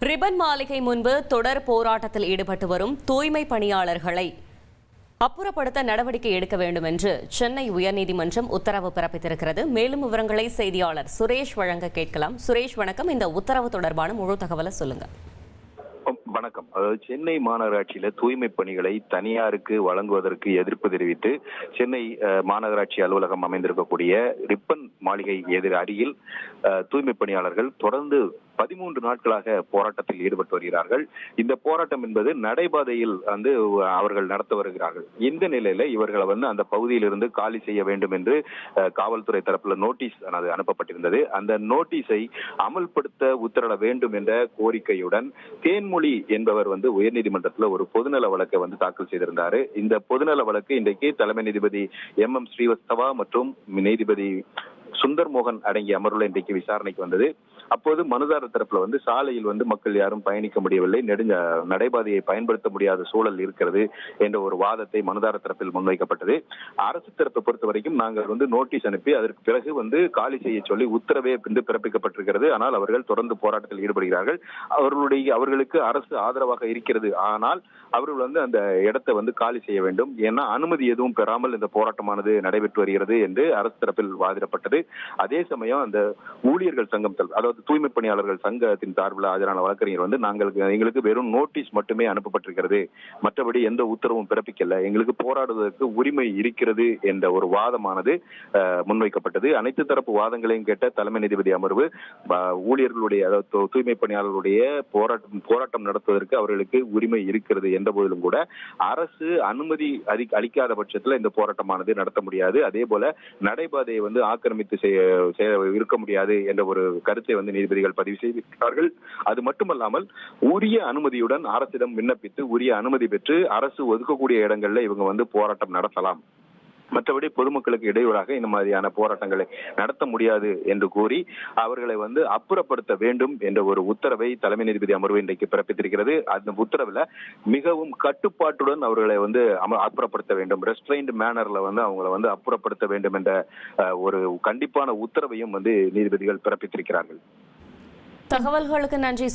Ribbon மாளிகை முன்பு தொடர் போராட்டத்தில் ஈடுபட்டு வரும் தூய்மை பணியாளர்களை அப்புறப்படுத்த நடவடிக்கை எடுக்க வேண்டும் என்று சென்னை உயர்நீதிமன்றம் உத்தரவு பிறப்பித்திருக்கிறது. மேலும் விவரங்களை செய்தியாளர் சுரேஷ் வழங்க கேட்கலாம். சுரேஷ் வணக்கம். இந்த உத்தரவு தொடர்பான முழு தகவலை சொல்லுங்க. வணக்கம். அதாவது சென்னை மாநகராட்சியில தூய்மை பணிகளை தனியாருக்கு வழங்குவதற்கு எதிர்ப்பு தெரிவித்து சென்னை மாநகராட்சி அலுவலகம் அமைந்திருக்கக்கூடிய ரிப்பன் மாளிகை அருகில் தூய்மை பணியாளர்கள் தொடர்ந்து 13 நாட்களாக போராட்டத்தில் ஈடுபட்டு வருகிறார்கள். இந்த போராட்டம் என்பது நடைபாதையில் அவர்கள் நடத்த வருகிறார்கள். இந்த நிலையில இவர்களை அந்த பகுதியில் இருந்து காலி செய்ய வேண்டும் என்று காவல்துறை தரப்புல நோட்டீஸ் அனுப்பப்பட்டிருந்தது. அந்த நோட்டீஸை அமல்படுத்த உத்தரவிட வேண்டும் என்ற கோரிக்கையுடன் தேன்மொழி என்பவர் உயர்நீதிமன்றத்தில் ஒரு பொதுநல வழக்கை தாக்கல் செய்திருந்தாரு. இந்த பொதுநல வழக்கு இன்றைக்கு தலைமை நீதிபதி MM ஸ்ரீவத்சவா மற்றும் நீதிபதி சுந்தர் மோகன் அடங்கிய அமர்வுல இன்றைக்கு விசாரணைக்கு வந்தது. அப்போது மனுதாரர் தரப்புல சாலையில் மக்கள் யாரும் பயணிக்க முடியவில்லை, நடைபாதையை பயன்படுத்த முடியாத சூழல் இருக்கிறது என்ற ஒரு வாதத்தை மனுதாரர் தரப்பில் முன்வைக்கப்பட்டது. அரசு தரப்பை பொறுத்த வரைக்கும் நாங்கள் நோட்டீஸ் அனுப்பி அதற்கு பிறகு காலி செய்ய சொல்லி உத்தரவே பிறப்பிக்கப்பட்டிருக்கிறது. ஆனால் அவர்கள் தொடர்ந்து போராட்டத்தில் ஈடுபடுகிறார்கள். அவர்களுக்கு அரசு ஆதரவாக இருக்கிறது. ஆனால் அவர்கள் அந்த இடத்தை காலி செய்ய வேண்டும், ஏன்னா அனுமதி எதுவும் பெறாமல் இந்த போராட்டமானது நடைபெற்று வருகிறது என்று அரசு தரப்பில் வாதிடப்பட்டது. அதே சமயம் அந்த ஊழியர்கள் சங்கம், அதாவது தூய்மை பணியாளர்கள் சங்கத்தின் சார்பில் ஆஜரான வழக்கறிஞர் எங்களுக்கு வெறும் நோட்டீஸ் மட்டுமே அனுப்பப்பட்டிருக்கிறது, மற்றபடி எந்த உத்தரவும் பிறப்பிக்கல, எங்களுக்கு போராடுவதற்கு உரிமை இருக்கிறது என்ற ஒரு வாதமானது முன்வைக்கப்பட்டது. அனைத்து தரப்பு வாதங்களையும் கேட்ட தலைமை நீதிபதி அமர்வு ஊழியர்களுடைய, அதாவது தூய்மை பணியாளர்களுடைய போராட்டம் நடத்துவதற்கு அவர்களுக்கு உரிமை இருக்கிறது என்ற போதிலும் கூட அரசு அனுமதி அளிக்காத பட்சத்தில் இந்த போராட்டமானது நடத்த முடியாது. அதே போல நடைபாதையை ஆக்கிரமித்து இருக்க முடியாது என்ற ஒரு கருத்தை நீதிபதிகள் பதிவு செய்திருக்கிறார்கள். அது மட்டுமல்லாமல் உரிய அனுமதியுடன் அரசிடம் விண்ணப்பித்து உரிய அனுமதி பெற்று அரசு ஒதுக்கக்கூடிய இடங்கள்ல இவங்க போராட்டம் நடத்தலாம், மற்றபடி பொதுமக்களுக்கு இடையூறாக இந்த மாதிரியான போராட்டங்களை நடத்த முடியாது என்று கூறி அவர்களை அப்புறப்படுத்த வேண்டும் என்ற ஒரு உத்தரவை தலைமை நீதிபதி அமர்வு இன்றைக்கு பிறப்பித்திருக்கிறது. அந்த உத்தரவுல மிகவும் கட்டுப்பாட்டுடன் அவர்களை அப்புறப்படுத்த வேண்டும், ரெஸ்ட்ரெயின்ட் மேனர்ல அவங்களை அப்புறப்படுத்த வேண்டும் என்ற ஒரு கண்டிப்பான உத்தரவையும் நீதிபதிகள் பிறப்பித்திருக்கிறார்கள். தகவல்களுக்கு நன்றி.